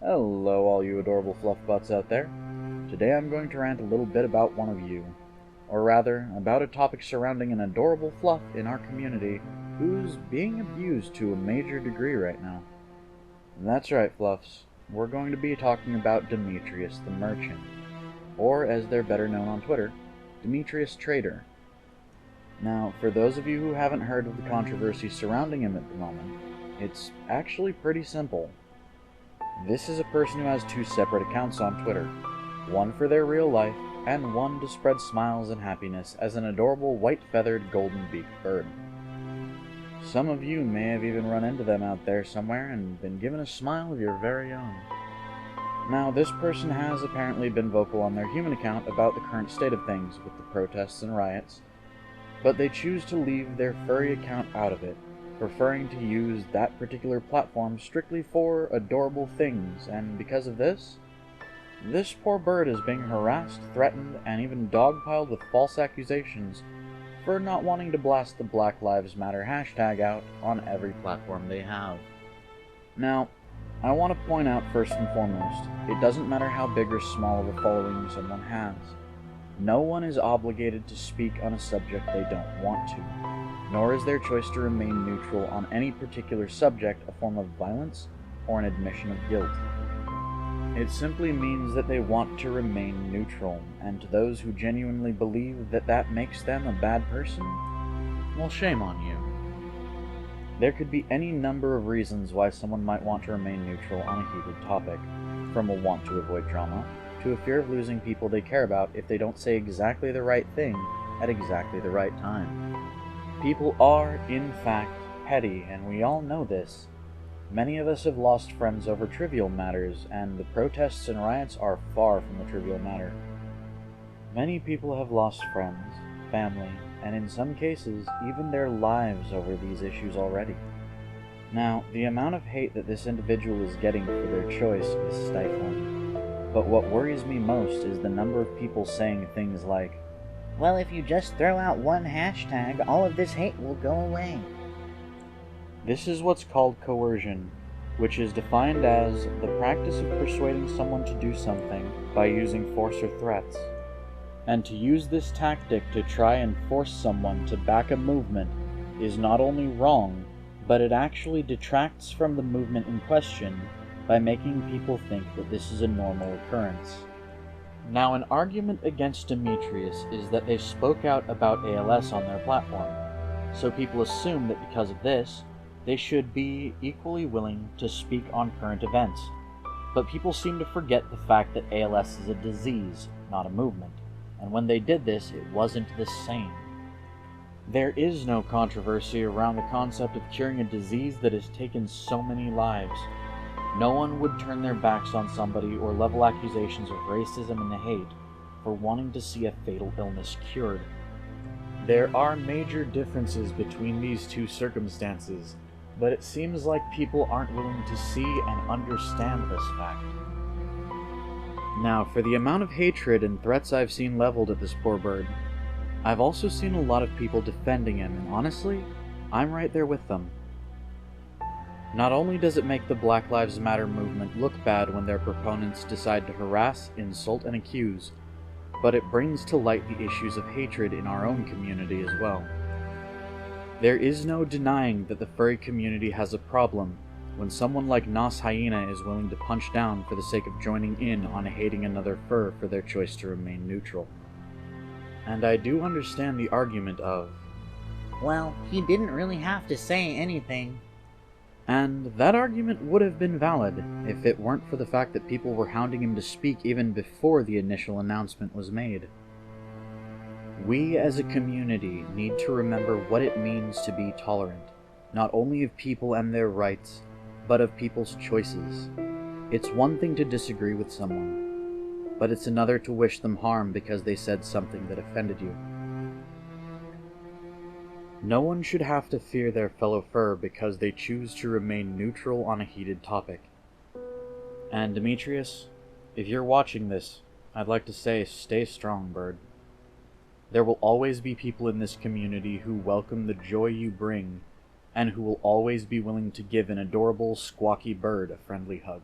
Hello all you adorable fluff butts out there. Today I'm going to rant a little bit about one of you. Or rather, about a topic surrounding an adorable fluff in our community who's being abused to a major degree right now. And that's right, fluffs. We're going to be talking about Demetrius the Merchant. Or, as they're better known on Twitter, Demetrius Trader. Now, for those of you who haven't heard of the controversy surrounding him at the moment, it's actually pretty simple. This is a person who has two separate accounts on Twitter, one for their real life, and one to spread smiles and happiness as an adorable white-feathered golden-beaked bird. Some of you may have even run into them out there somewhere and been given a smile of your very own. Now, this person has apparently been vocal on their human account about the current state of things with the protests and riots, but they choose to leave their furry account out of it, preferring to use that particular platform strictly for adorable things, and because of this poor bird is being harassed, threatened, and even dogpiled with false accusations for not wanting to blast the Black Lives Matter hashtag out on every platform they have. Now, I want to point out first and foremost, it doesn't matter how big or small of a following someone has. No one is obligated to speak on a subject they don't want to, nor is their choice to remain neutral on any particular subject a form of violence or an admission of guilt. It simply means that they want to remain neutral, and to those who genuinely believe that that makes them a bad person, well, shame on you. There could be any number of reasons why someone might want to remain neutral on a heated topic, from a want to avoid drama, to a fear of losing people they care about if they don't say exactly the right thing at exactly the right time. People are, in fact, petty, and we all know this. Many of us have lost friends over trivial matters, and the protests and riots are far from a trivial matter. Many people have lost friends, family, and in some cases, even their lives over these issues already. Now, the amount of hate that this individual is getting for their choice is stifling. But what worries me most is the number of people saying things like, "Well, if you just throw out one hashtag, all of this hate will go away." This is what's called coercion, which is defined as the practice of persuading someone to do something by using force or threats. And to use this tactic to try and force someone to back a movement is not only wrong, but it actually detracts from the movement in question by making people think that this is a normal occurrence. Now, an argument against Demetrius is that they spoke out about ALS on their platform, so people assume that because of this, they should be equally willing to speak on current events. But people seem to forget the fact that ALS is a disease, not a movement, and when they did this, it wasn't the same. There is no controversy around the concept of curing a disease that has taken so many lives. No one would turn their backs on somebody or level accusations of racism and hate for wanting to see a fatal illness cured. There are major differences between these two circumstances, but it seems like people aren't willing to see and understand this fact. Now, for the amount of hatred and threats I've seen leveled at this poor bird, I've also seen a lot of people defending him, and honestly, I'm right there with them. Not only does it make the Black Lives Matter movement look bad when their proponents decide to harass, insult, and accuse, but it brings to light the issues of hatred in our own community as well. There is no denying that the furry community has a problem when someone like Nos Hyena is willing to punch down for the sake of joining in on hating another fur for their choice to remain neutral. And I do understand the argument of, "Well, he didn't really have to say anything." And that argument would have been valid if it weren't for the fact that people were hounding him to speak even before the initial announcement was made. We as a community need to remember what it means to be tolerant, not only of people and their rights, but of people's choices. It's one thing to disagree with someone, but it's another to wish them harm because they said something that offended you. No one should have to fear their fellow fur because they choose to remain neutral on a heated topic. And Demetrius, if you're watching this, I'd like to say stay strong, bird. There will always be people in this community who welcome the joy you bring, and who will always be willing to give an adorable, squawky bird a friendly hug.